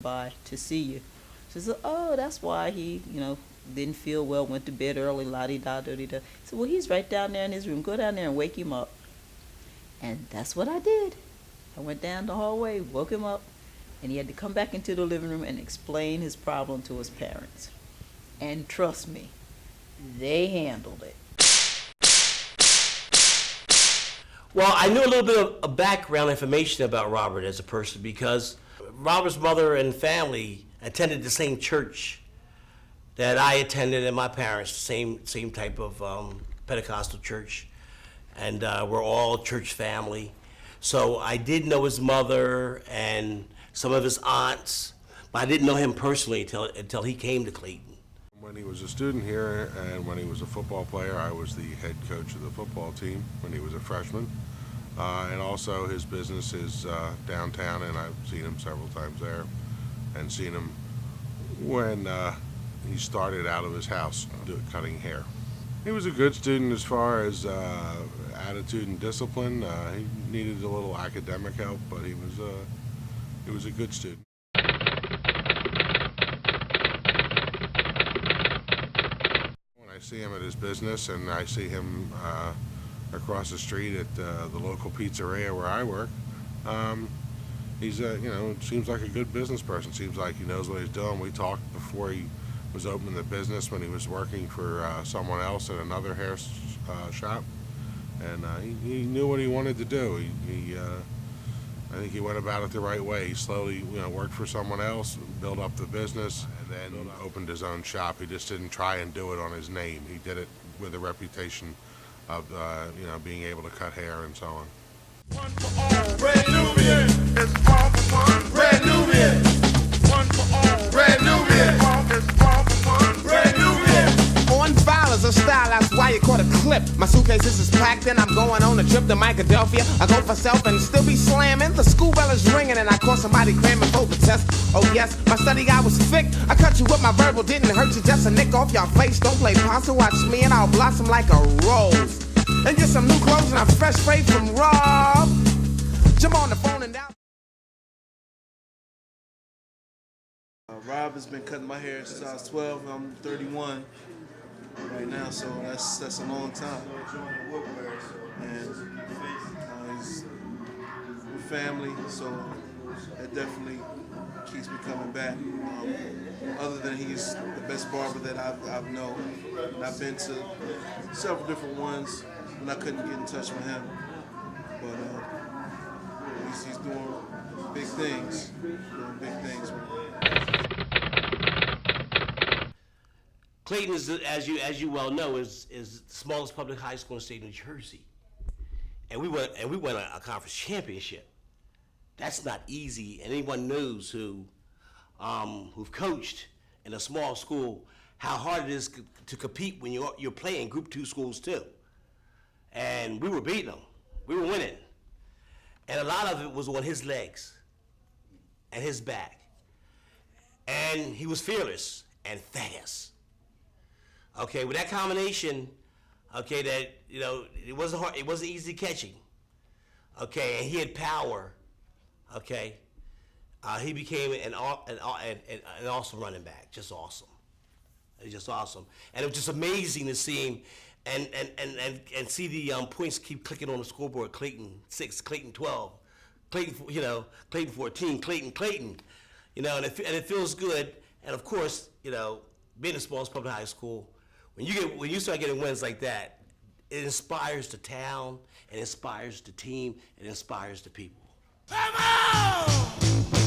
by to see you. She said, oh, that's why he, didn't feel well, went to bed early, la-di-da-da-di-da. I said, well, he's right down there in his room. Go down there and wake him up. And that's what I did. I went down the hallway, woke him up, and he had to come back into the living room and explain his problem to his parents. And trust me, they handled it. Well, I knew a little bit of background information about Robert as a person because Robert's mother and family attended the same church that I attended, and my parents, same type of Pentecostal church, and we're all church family. So I did know his mother and some of his aunts, but I didn't know him personally until he came to Clayton. When he was a student here and when he was a football player, I was the head coach of the football team when he was a freshman. And also his business is downtown, and I've seen him several times there and seen him when he started out of his house cutting hair. He was a good student as far as attitude and discipline. He needed a little academic help, but he was a good student. When I see him at his business and I see him across the street at the local pizzeria where I work, he's seems like a good business person. Seems like he knows what he's doing. We talked before he was opening the business when he was working for someone else at another hair shop, and he knew what he wanted to do. I think he went about it the right way. He slowly, worked for someone else, built up the business, and then opened his own shop. He just didn't try and do it on his name. He did it with a reputation of, being able to cut hair and so on. One for all, Red Nubian. It's all for one, Red Nubian. One for all, Red Nubian. It's all for one, Red Nubian. On file is a style, that's why you caught a clip. My suitcases is packed and I'm going on a trip to Philadelphia. I go for self and still be slamming. The school bell is ringing and I caught somebody cramming for the test. Oh yes, my study guy was thick. I cut you with my verbal, didn't hurt you, just a nick off your face. Don't play possum, watch me and I'll blossom like a rose. And get some new clothes and I'm fresh straight from Rob. Jump on the phone and down. Rob has been cutting my hair since I was 12. I'm 31 right now, so that's a long time. And he's with family, so that definitely keeps me coming back. Other than he's the best barber that I've known. And I've been to several different ones when I couldn't get in touch with him. But he's doing big things. Clayton is, as you well know, is the smallest public high school in the state of New Jersey, and we won a conference championship. That's not easy, and anyone knows who've coached in a small school how hard it is to compete when you're playing Group 2 schools too. And we were beating them, we were winning, and a lot of it was on his legs and his back, and he was fearless and fast. Okay, with that combination, okay, that it wasn't hard, it wasn't easy catching. Okay, and he had power. Okay, he became an awesome running back, just awesome. It's just awesome, and it was just amazing to see him, and see the points keep clicking on the scoreboard. Clayton 6, Clayton 12, Clayton, Clayton 14, Clayton, and it feels good. And of course, being the smallest public high school, when you start getting wins like that, it inspires the town, it inspires the team, it inspires the people. Come on!